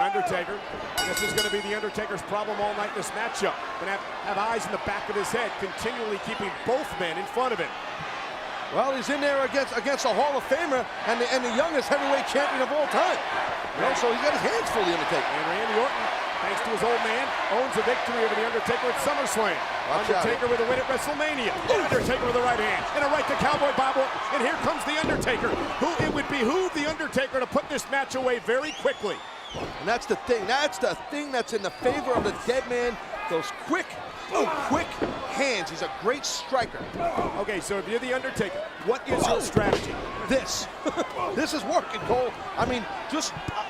Undertaker. This is going to be the Undertaker's problem all night in this matchup. Going to have eyes in the back of his head, continually keeping both men in front of him. Well, he's in there against a Hall of Famer and the youngest heavyweight champion of all time. You know, so he's got his hands full, the Undertaker. And Randy Orton, thanks to his old man, owns a victory over the Undertaker at SummerSlam. Undertaker with a win at WrestleMania. Undertaker with a right hand and a right to Cowboy Bob Orton. And here comes the Undertaker, who it would behoove the Undertaker to put this match away very quickly. And that's the thing. That's the thing that's in the favor of the dead man. Those quick hands. He's a great striker. Okay, so if you're the Undertaker, what is your strategy? This. This is working, Cole. I mean,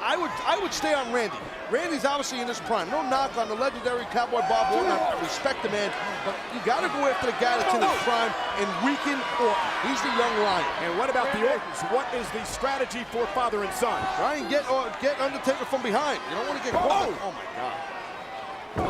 I would stay on Randy. Randy's obviously in his prime. No knock on the legendary Cowboy Bob Orton. I respect the man, but you got to go after the guy that's in his prime and weaken Orton. He's the young lion. And what about the Ortons? What is the strategy for father and son? Try and get Undertaker from behind. You don't want to get caught. Oh my God.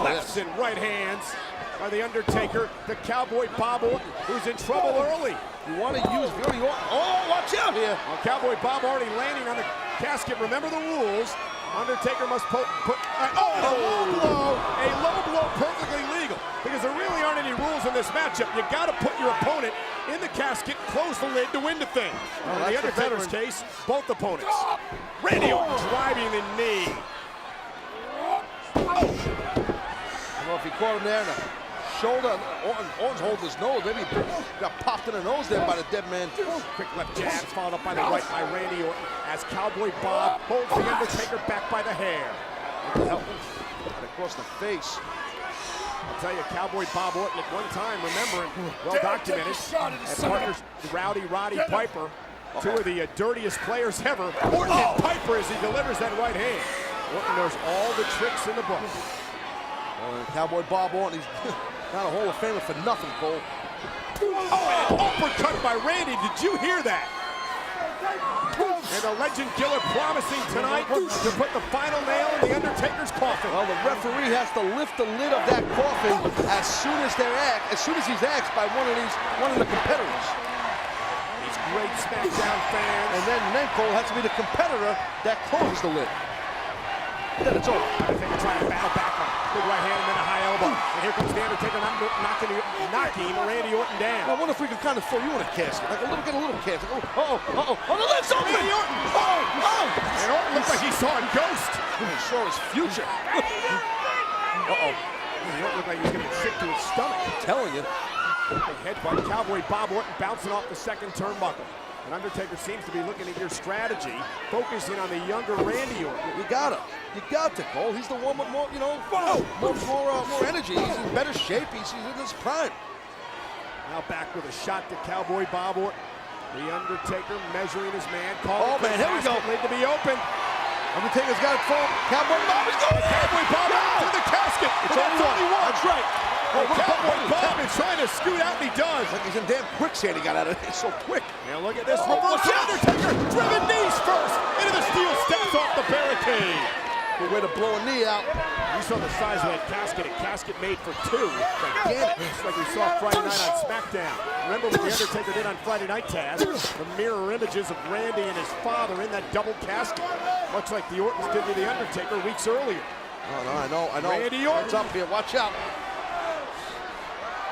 Lefts and right hands by the Undertaker, the Cowboy Bob Orton, who's in trouble early. You want to use Billy Orton. Oh, watch out here. Well, Cowboy Bob already landing on the casket. Remember the rules. Undertaker must put a low blow perfectly legal, because there really aren't any rules in this matchup. You got to put your opponent in the casket, close the lid to win the thing. In the Undertaker's case, both opponents. Randy Orton driving the knee. I don't know if he caught him there in the shoulder. Orton's holding his nose. Maybe he got popped in the nose there by the dead man. Quick left jab, followed up by the right by Randy Orton, as Cowboy Bob holds the Undertaker back by the hair. Across the face. I'll tell you, Cowboy Bob Orton at one time, remember, well documented, as partners Rowdy Roddy Piper, two of the dirtiest players ever. Orton and Piper as he delivers that right hand. Orton knows all the tricks in the book. And Cowboy Bob Orton, he's not a Hall of Famer for nothing, Cole. Oh, and an uppercut by Randy. Did you hear that? And the legend killer promising tonight to put the final nail in the Undertaker's coffin. Well, the referee has to lift the lid of that coffin as soon as he's asked by one of the competitors. These great SmackDown fans. And then Cole has to be the competitor that closes the lid. Then it's over. Undertaker trying to battle back on big right hand and then a high elbow. And here comes the Undertaker knocking Randy Orton down. I wonder if we can kind of throw you in a casket, like get a little casket. Oh, the lid's open! Randy Orton! And Orton looked like he saw a ghost. He saw his future. He looked like he was going to get sick to his stomach. I'm telling you. Big headbutt. Cowboy Bob Orton bouncing off the second turnbuckle. And Undertaker seems to be looking at your strategy, focusing on the younger Randy Orton. You got to, Cole. He's the one with more, more energy. He's in better shape. He's in his prime. Now back with a shot to Cowboy Bob Orton. The Undertaker measuring his man. Here we go. Lid to be open. Undertaker's got it full. Cowboy Bob is going. Cowboy Bob to the casket. It's only one. That's right. Cowboy Bob is trying to scoot out, and he does. Like he's in damn quicksand. He got out of it. It's so quick. Now look at this. Reverse Undertaker. Driven knees first. Into the steel steps off the barricade. Good way to blow a knee out. You saw the size of that casket. A casket made for two. Gigantic. Just like we saw Friday night on SmackDown. Remember what the Undertaker did on Friday Night, Taz? The mirror images of Randy and his father in that double casket. Much like the Ortons did to the Undertaker weeks earlier. Oh, no, I know. Randy Orton. What's up here? Watch out.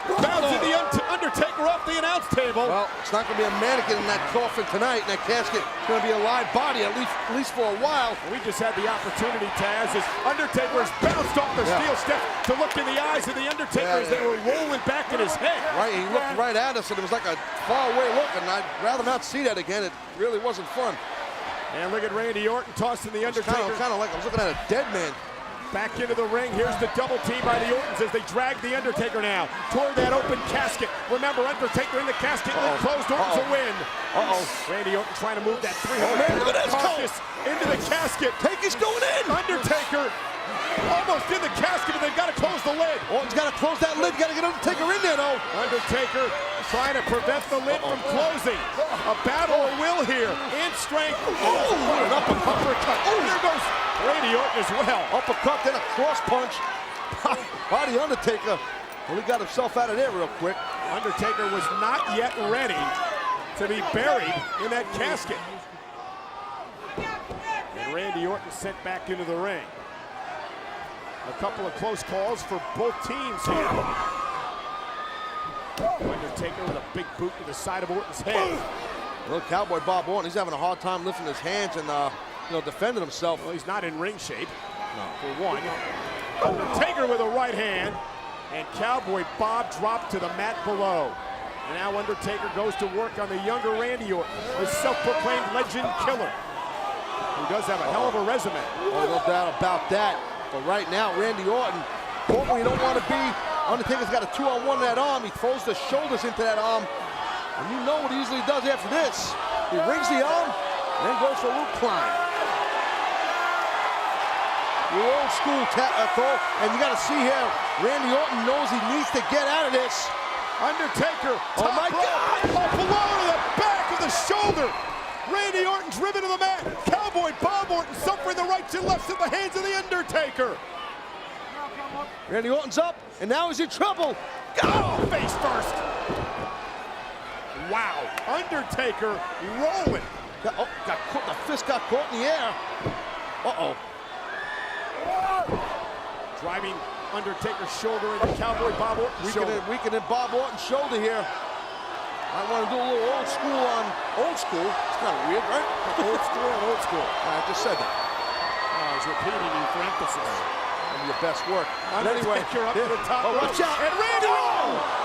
Bouncing the Undertaker off the announce table. Well, it's not going to be a mannequin in that coffin tonight, in that casket. It's going to be a live body, at least for a while. We just had the opportunity, Taz, as Undertaker has bounced off the steel step to look in the eyes of the Undertaker as they were rolling back in his head. Right, he looked right at us, and it was like a far-away look, and I'd rather not see that again. It really wasn't fun. And look at Randy Orton tossing the Undertaker. Kind of like I was looking at a dead man. Back into the ring. Here's the double team by the Ortons as they drag the Undertaker now toward that open casket. Remember, Undertaker in the casket, lid closed. Orton's a win. Randy Orton trying to move that 300-pound carcass into the casket. Taker's going in. Undertaker almost in the casket, but they've got to close the lid. Orton's got to close that lid. Got to get Undertaker in there, though. Undertaker trying to prevent the lid from closing. A battle of will here. In strength. An uppercut. There goes Randy Orton as well. Uppercut, then a cross punch by the Undertaker. Well, he got himself out of there real quick. Undertaker was not yet ready to be buried in that casket. And Randy Orton sent back into the ring. A couple of close calls for both teams here. Undertaker with a big boot to the side of Orton's head. Look, Cowboy Bob Orton, he's having a hard time lifting his hands and defending himself. Well, he's not in ring shape, for one. Undertaker with a right hand, and Cowboy Bob dropped to the mat below. And now Undertaker goes to work on the younger Randy Orton, the self-proclaimed legend killer, who does have a hell of a resume. Oh, no doubt about that. But right now, Randy Orton, where you don't want to be. Undertaker's got a 2-on-1 in that arm. He throws the shoulders into that arm. And you know what he usually does after this. He rings the arm, and then goes for a little climb. The old school Cole, and you got to see here, Randy Orton knows he needs to get out of this. Undertaker, oh my God! A blow to the back of the shoulder. Randy Orton driven to the mat. Cowboy Bob Orton suffering the rights and lefts at the hands of the Undertaker. Randy Orton's up, and now he's in trouble. Oh, face first. Wow, Undertaker rolling. Got caught, the fist got caught in the air. Uh-oh. Driving Undertaker's shoulder into Cowboy Bob Orton's shoulder. Weakening Bob Orton's shoulder here. I want to do a little old school on old school. It's kind of weird, right? Old school on old school. I just said that. I was repeating you for emphasis. Your best work. But anyway, you're up to the top. Oh, watch out. And Randy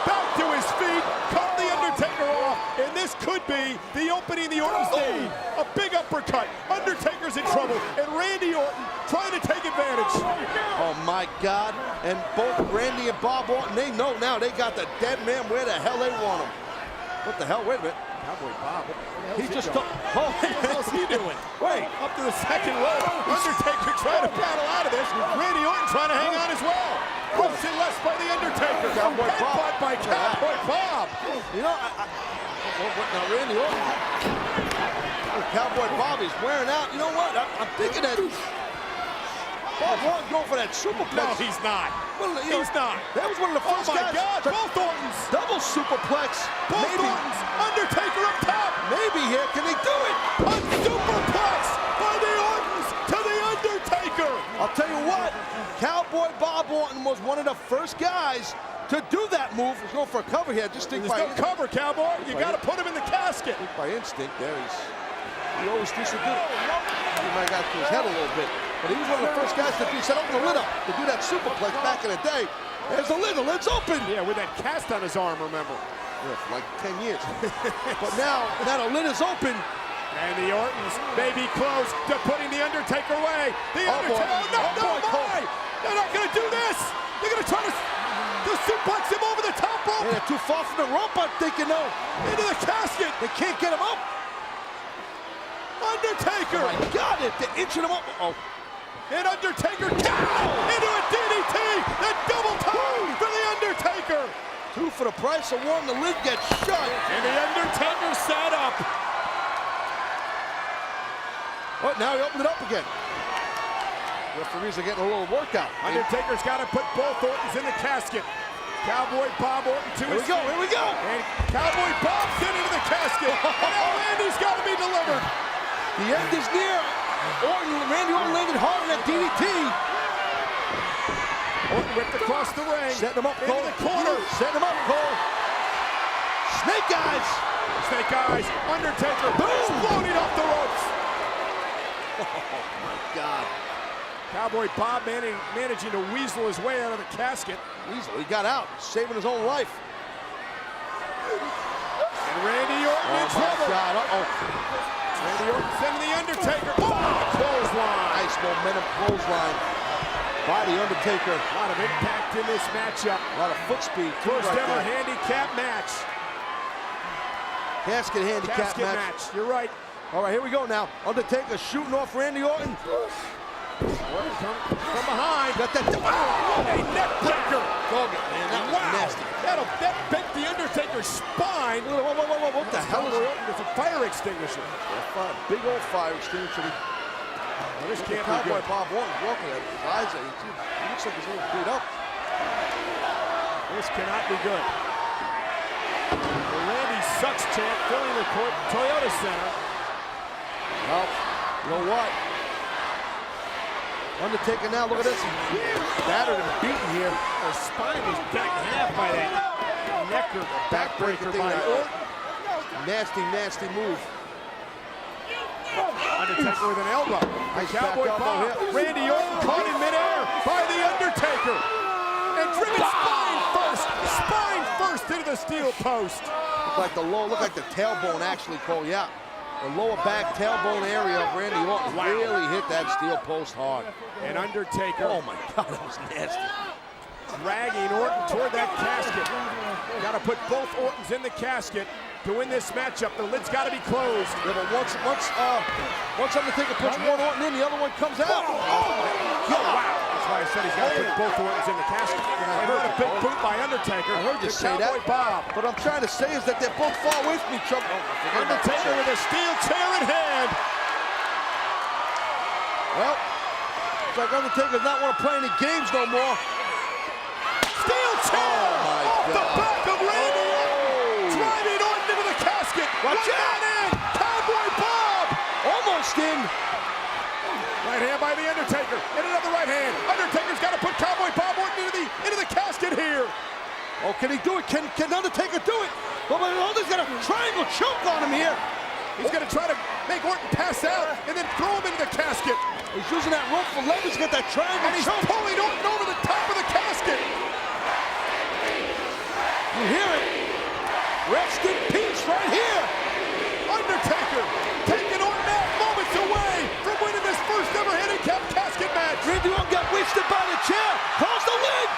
back to his feet, cut the Undertaker off, and this could be the opening of the Orton's day. A big uppercut. Undertaker's in trouble, and Randy Orton trying to take advantage. Oh my God. And both Randy and Bob Orton, they know now they got the dead man where the hell they want him. What the hell? Wait a minute. Cowboy Bob. He just what else he doing? Wait. Up to the second rope. Undertaker trying to battle out of this. Randy Orton trying to hang on as well. Ropes and left by the Undertaker. Cowboy Bob. By Cowboy Bob. You know, now Randy Orton. Cowboy Bob is wearing out. You know what? I'm thinking that Bob Orton going for that superplex. No, he's not. Well, He's not. That was one of the first Oh my guys. God, both Ortons. Double superplex. Both Maybe. Ortons. Undertaker up top. Maybe here. Can they do it? A superplex by the Ortons to the Undertaker. I'll tell you what. Cowboy Bob Orton was one of the first guys to do that move. He's going for a cover here. Just think There's no cover, Cowboy. You got to put him in the casket. By instinct there. He always used to do it. He might have got to his head a little bit. But he was one of the first guys to set open the lid up, to do that superplex back in the day. There's the lid, the lid's open. Yeah, with that cast on his arm, remember. Yeah, for like 10 years. But now the lid is open. And the Ortons may be close to putting the Undertaker away. The Undertaker, my! They're not gonna do this! They're gonna try to suplex him over the top rope! They're too far from the rope, I'm thinking, no. Into the casket! They can't get him up. Undertaker! Oh my God, they're inching him up. Uh-oh. And Undertaker down into a DDT! The double time for the Undertaker! 2 for the price of 1, the lid gets shut. And the Undertaker set up. Oh, now he opened it up again. Referees are getting a little workout. Undertaker's got to put both Ortons in the casket. Cowboy Bob Orton to his feet. Here we go. And Cowboy Bob's into the casket. And now Randy's got to be delivered. The end is near. Randy Orton landed hard on that DDT. Orton whipped across the ring. Setting him up, Cole. Into the corner. Setting him up, Cole. Snake eyes. Snake eyes. Undertaker. Boom. Exploding off the ropes. Oh, my God. Cowboy Bob managing to weasel his way out of the casket. Weasel, he got out, saving his own life. And Randy Orton in trouble. Oh, my God. Uh-oh. Randy Orton sending the Undertaker. Clothesline. Nice momentum clothesline by the Undertaker. A lot of impact in this matchup. A lot of foot speed. First ever handicap match. Casket handicap match. You're right. All right, here we go now. Undertaker shooting off Randy Orton. Orton from behind. Got that. Oh, a neck breaker. Dog it, man. That was nasty. That bent the Undertaker's spine. Whoa, what the hell is it? It's a fire extinguisher. Big old fire extinguisher. This can't be Cowboy good. Bob Orton walking at his eyes. He looks like he's a little beat up. This cannot be good. The Randy sucks chant filling the Toyota Center. Well, you know what? Undertaker now, look at this. Battered and beaten here. Her spine was back in half by that necker, backbreaker by Orton. Nasty, nasty move. Undertaker with an elbow. Nice Cowboy back elbow bomb. here. Randy Orton caught in midair by the Undertaker. And driven spine first into the steel post. Look like the tailbone actually, Cole, yeah. The lower back tailbone area of Randy Orton really hit that steel post hard. And Undertaker. Oh my God, that was nasty. Dragging Orton toward that casket. Got to put both Ortons in the casket to win this matchup. The lid's got to be closed. Yeah, but once Undertaker puts one Orton in, the other one comes out. Oh my God! Wow! That's why I said he's got to put both Ortons in the casket. And what a big boot by Undertaker. I heard you say that. Cowboy Bob. What I'm trying to say is that they're both far away from each other. Undertaker with a steel chair in hand. Well, it's like Undertaker does not want to play any games no more. Steel chair off the back of Randy Orton. Driving Orton into the casket. Watch out! In. Cowboy Bob. Almost in. Right hand by the Undertaker. And another right hand. Undertaker's got to put Cowboy Bob Orton into the casket here. Oh, can he do it? Can Undertaker do it? Oh, he's got a triangle choke on him here. He's going to try to make Orton pass out and then throw him into the casket. He's using that rope for leverage to get that triangle And he's choke. pulling Orton over the top of the casket. You hear it? Rest in peace right here. Undertaker taking Orton out moments away from winning this first ever handicap casket match. Randy Orton got wasted by the chair. Close the lid.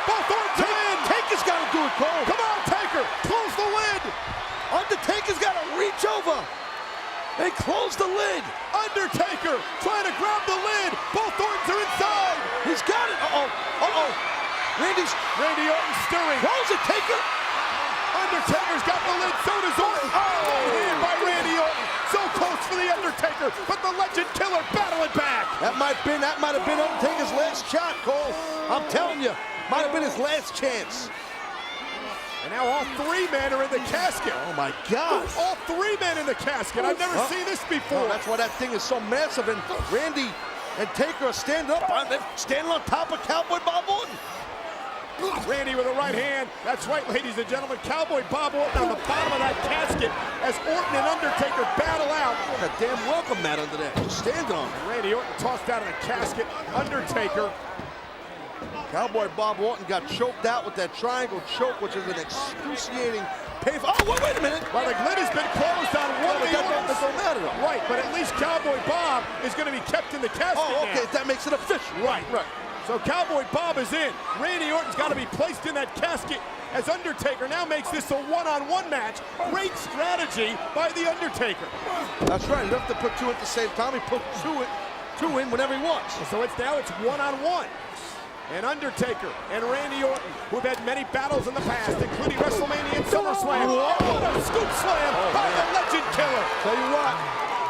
Both Ortons are in. Taker's got to do it, Cole. Come on, Taker. Close the lid. Undertaker's got to reach over and close the lid. Undertaker trying to grab the lid. Both Ortons are inside. He's got it. Uh-oh. Randy Orton stirring. Close it, Taker. Undertaker's got the lid. So does Orton. Right hand by Randy Orton. So close for the Undertaker, but the Legend Killer battling back. That might have been Undertaker's last shot, Cole. I'm telling you, might have been his last chance. And now all three men are in the casket. Oh my God! All three men in the casket. I've never seen this before. That's why that thing is so massive. And Randy and Taker are standing up. They're standing on top of Cowboy Bob Orton. Randy with a right hand. That's right, ladies and gentlemen. Cowboy Bob Orton on the bottom of that casket as Orton and Undertaker battle out. What a damn welcome mat under there. Just stand on it. Randy Orton tossed out of the casket. Undertaker. Cowboy Bob Orton got choked out with that triangle choke, which is an excruciating painful. Oh, wait a minute. Well, the lid has been closed on one of the Ortons. That don't matter though. Right, but at least Cowboy Bob is going to be kept in the casket okay, now. that makes it official. Right. So Cowboy Bob is in. Randy Orton's got to be placed in that casket as Undertaker now makes this a one-on-one match. Great strategy by the Undertaker. That's right. You don't have to put two at the same time. He put two in whenever he wants. So it's one-on-one. And Undertaker and Randy Orton, who've had many battles in the past, including WrestleMania and SummerSlam. Whoa. Oh, what a scoop slam by the Legend Killer. Tell you what,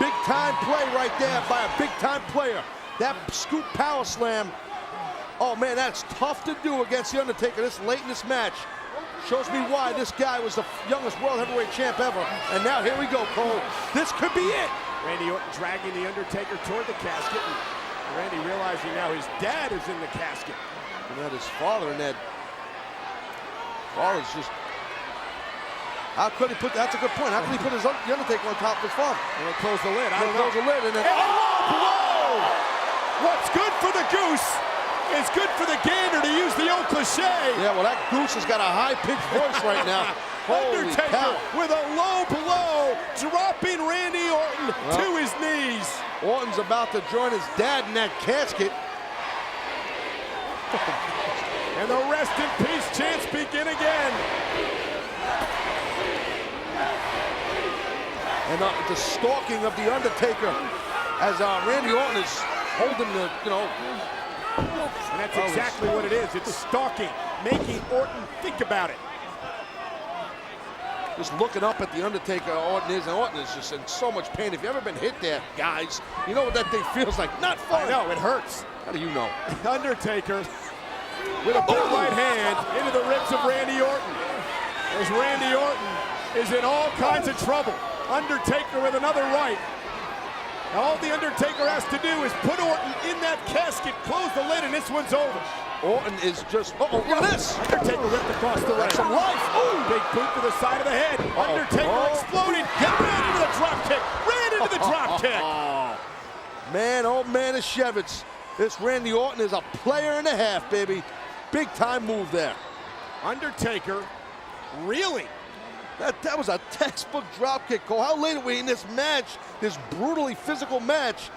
big-time play right there by a big-time player. That scoop power slam. Oh, man, that's tough to do against The Undertaker this late in this match. Shows me why this guy was the youngest world heavyweight champ ever. And now here we go, Cole. This could be it. Randy Orton dragging The Undertaker toward the casket. And Randy realizing now his dad is in the casket. And that his father, and that father's just... How could he put... That's a good point. How could he put The Undertaker on top of his father? And he'll close the lid. I don't know. Close the lid and then... Oh! What's good for the goose is good for the gander, to use the old cliche. Yeah, well, that goose has got a high-pitched voice right now. Holy Undertaker cow. with a low blow, dropping Randy Orton to his knees. Orton's about to join his dad in that casket. And the rest in peace chants begin again. And the stalking of The Undertaker as Randy Orton is holding the, And that's exactly what it is. It's stalking, making Orton think about it. Just looking up at The Undertaker, Orton is, and Orton is just in so much pain. If you've ever been hit there, guys, you know what that thing feels like. Not fun. I know, it hurts. How do you know? Undertaker with a big right hand into the ribs of Randy Orton. As Randy Orton is in all kinds of trouble. Undertaker with another right. All the Undertaker has to do is put Orton in that casket, close the lid, and this one's over. Orton is just, look at this. Undertaker ripped across the leg. Some life. Ooh, big boot to the side of the head. Undertaker exploded. Ran into the drop kick. Ran into the drop kick. Man, oh man, is Shevitz. This Randy Orton is a player and a half, baby. Big time move there. Undertaker reeling. That was a textbook drop kick, Cole. How late are we in this match, this brutally physical match?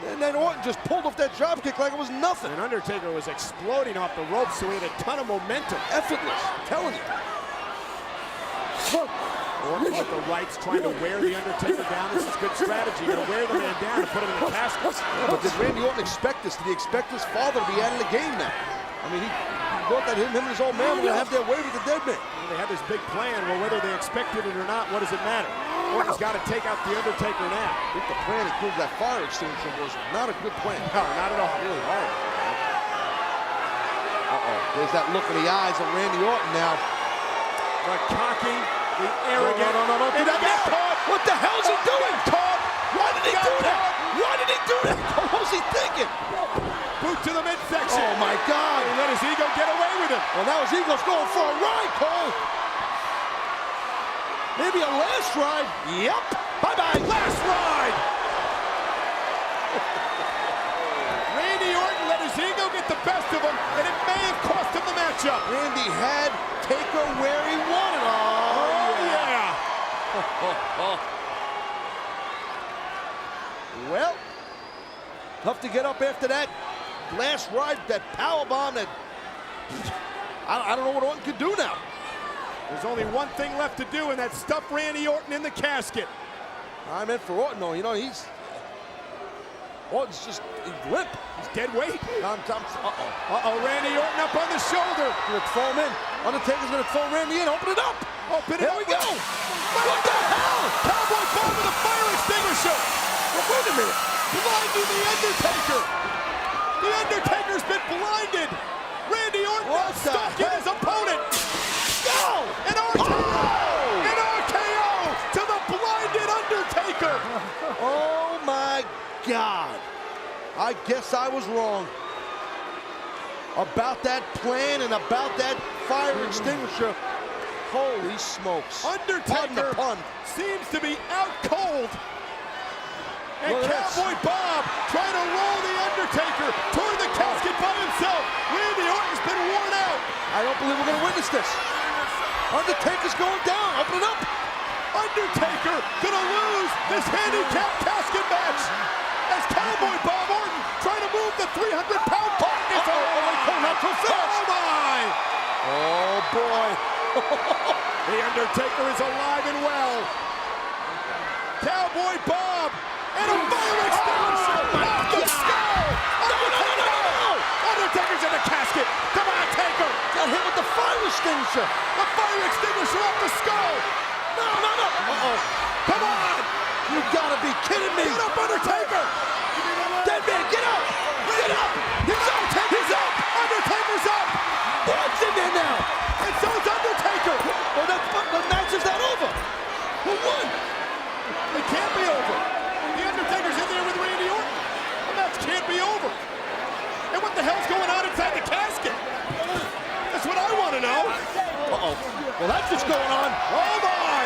And then Orton just pulled off that drop kick like it was nothing. And Undertaker was exploding off the ropes, so he had a ton of momentum. Effortless, I'm telling you. Orton with the rights trying to wear the Undertaker down. This is good strategy. You're gonna wear the man down and put him in the casket. But did Randy Orton expect this? Did he expect his father to be out of the game now? I mean, he thought that him and his old man were gonna have their way with the dead man. They had this big plan. Well, whether they expected it or not, what does it matter? Orton's got to take out the Undertaker now. I think the plan includes that fire extinguisher was not a good plan. No, not at all. Really hard. There's that look in the eyes of Randy Orton now. The cocky, the arrogant. No. And he got caught. What the hell is he doing? Caught. Why did he do that? Why did he do that? What was he thinking? Boot to the midsection. Oh my God. He let his ego get away with him. Well, now his ego's going for a ride, Cole. Maybe a last ride. Yep. Bye-bye. Last ride. Randy Orton let his ego get the best of him, and it may have cost him the matchup. Randy had Taker where he wanted. Oh yeah. Well, tough to get up after that last ride, that powerbomb that I don't know what Orton could do now. There's only one thing left to do, and that's stuff Randy Orton in the casket. I meant for Orton, though. You know, Orton's just limp. He's dead weight. Randy Orton up on the shoulder. Gonna throw him in. Undertaker's gonna throw Randy in. Open it up. Open it Here up. we go. What the hell? Cowboy bomb with a fire extinguisher. Well, wait a minute. Blinding the Undertaker. The Undertaker's been blinded. Randy Orton now stuck in his opponent. Go! An RKO! An RKO to the blinded Undertaker. Oh my God. I guess I was wrong about that plan and about that fire extinguisher. Holy smokes. Undertaker seems to be out cold. And Cowboy Bob trying to roll the Undertaker toward the casket by himself. Randy Orton's been worn out. I don't believe we're going to witness this. Undertaker's going down. Open it up. Undertaker gonna lose this handicap casket match as Cowboy Bob Orton trying to move the 300-pound target. Not too fast. Oh my! Oh boy. The Undertaker is alive and well. Cowboy Bob and a fire extinguisher off the skull. No! Undertaker's in the casket. Come on, Taker. Got hit with the fire extinguisher. The fire extinguisher off the skull. No. Come on. You gotta be kidding me. Get up, Undertaker. Dead man, get up. Get up. He's up. He's up. Undertaker's up. What's in there now? And so is Undertaker. Well, the match is not over. Who won? It can't be over. The Undertaker's in there with Randy Orton. The match can't be over. And what the hell's going on inside the casket? That's what I want to know. Well, that's what's going on. Oh my!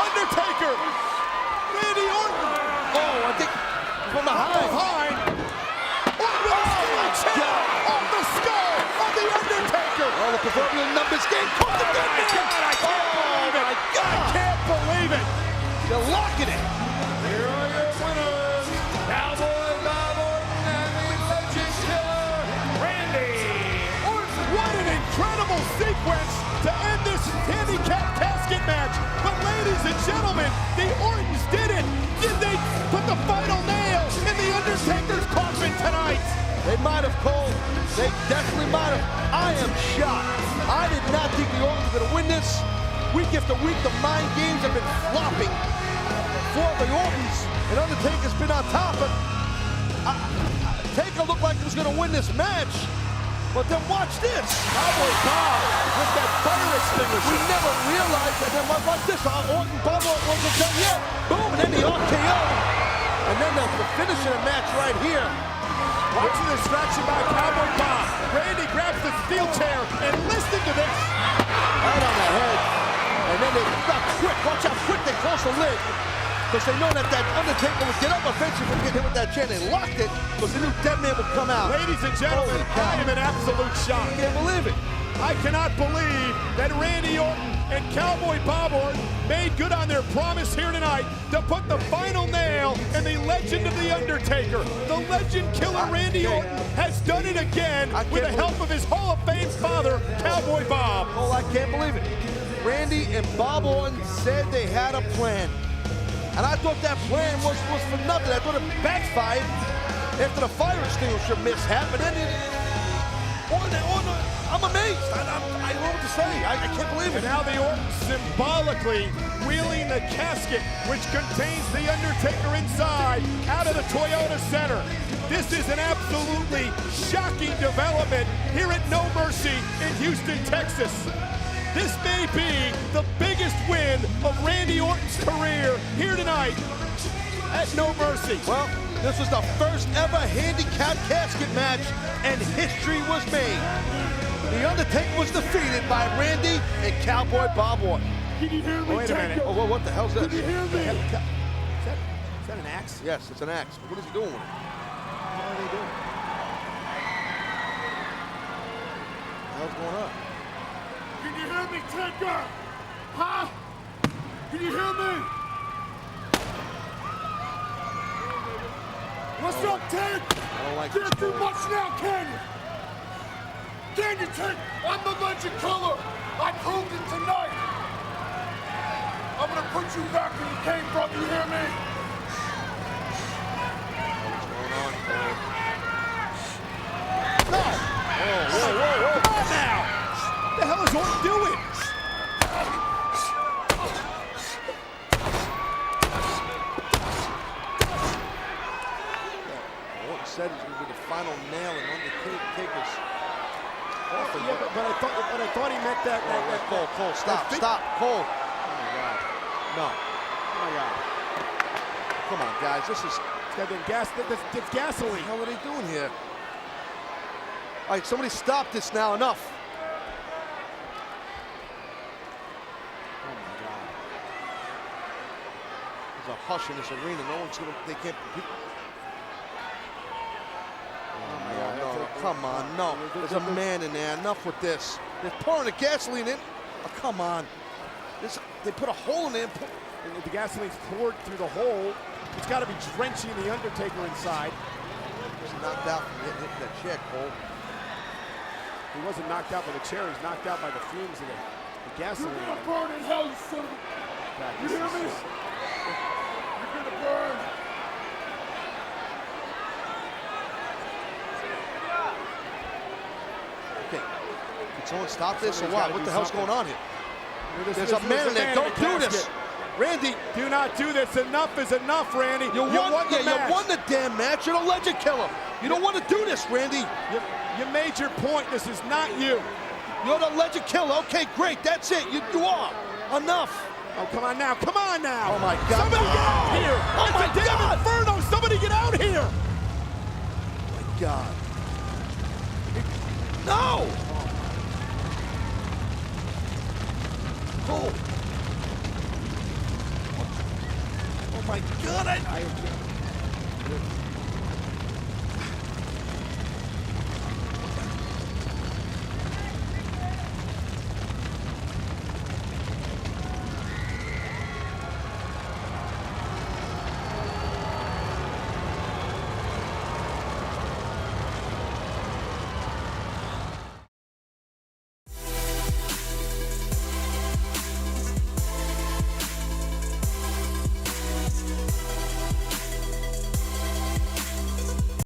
Undertaker! Randy Orton! Oh, I think from behind. Orton with a steel chair off the skull of the Undertaker! Oh, the proverbial numbers game. Caught the dead man. I can't believe it! My God. I can't believe it! They're locking it. Here are your winners, Cowboy Bob Orton and the Legend Killer, Randy Orton. What an incredible sequence to end this handicap casket match. But ladies and gentlemen, the Ortons did it. Did they put the final nail in the Undertaker's coffin tonight? They might have, Cole. They definitely might have. I am shocked. I did not think the Ortons were going to win this. Week after week, the mind games have been flopping for the Ortons, and Undertaker's been on top. But Taker looked like he was going to win this match. But then watch this. Cowboy Bob with that fire extinguisher. We never realized that. Then watch this. Orton, Bob Orton wasn't done yet. Boom, and then the RKO. And then the finish of the match right here. Watch the distraction by Cowboy Bob. Randy grabs the steel chair, and listen to this. Right on the head. And then they got quick. Watch how quick they close the lid. Because they know that Undertaker would get up eventually and get hit with that chair. They locked it because they knew Dead Man would come out. Ladies and gentlemen, I am in absolute shock. I can't believe it. I cannot believe that Randy Orton and Cowboy Bob Orton made good on their promise here tonight to put the final nail in the legend of The Undertaker. The legend killer Randy Orton has done it again with the help of his Hall of Fame father, Cowboy Bob. Oh, I can't believe it. Randy and Bob Orton said they had a plan. And I thought that plan was for nothing. I thought it backfired after the fire extinguisher mishap. And then I'm amazed. I don't know what to say. I can't believe it. And now the Orton symbolically wheeling the casket, which contains The Undertaker inside, out of the Toyota Center. This is an absolutely shocking development here at No Mercy in Houston, Texas. This may be the biggest win of Randy Orton's career here tonight at No Mercy. Well, this was the first ever handicap casket match, and history was made. The Undertaker was defeated by Randy and Cowboy Bob Orton. Can you hear me? Wait a minute. Oh, what the hell's this? Can you hear me? Is that an axe? Yes, it's an axe. What is he doing with it? What are they doing? What the hell's going on? Can you hear me, Taker? Huh? Can you hear me? What's up, Ted? I don't like Can't this. do much now, can you? Can you, Ted? I'm the legend killer. I proved it tonight. I'm gonna put you back where you came from. You hear me? What's going on, Cole? No! Whoa. Come on now! What the hell is Orton doing? Orton said he's going to be the final nail in Undertaker's coffin. Yeah, but I thought he meant that. Cole, stop, Cole. Oh my God! No. Oh my God! Come on, guys. This is... It's got them gas. It's gasoline. What the hell are they doing here? All right, somebody stop this now. Enough. Oh my God! There's a hush in this arena. No one's going to... They can't... No, come on, no. There's a man in there. Enough with this. They're pouring the gasoline in. Oh, come on. They put a hole in there. And the gasoline's poured through the hole. It's got to be drenching the Undertaker inside. He's knocked out from hitting that chair, Cole. He wasn't knocked out by the chair. He's knocked out by the fumes of the gasoline. You're gonna burn in hell, you son of a... God, You this hear is me? just- You're gonna burn. Okay. Can someone stop this or Somebody's what? gotta What do the hell's something. going on here? There's There's a man in there. Don't do this. Randy, Do not do this. Enough is enough, Randy. you won the match. you won the damn match. You're the legend killer. You don't want to do this, Randy. You made your point. This is not you. You're the legend killer. Okay, great. That's it. You are. Enough. Oh, come on now. Come on now. Oh, my God. Somebody get out here. Oh, It's my a damn God. inferno. Somebody get out here. My God. No. Cole. Oh, my God.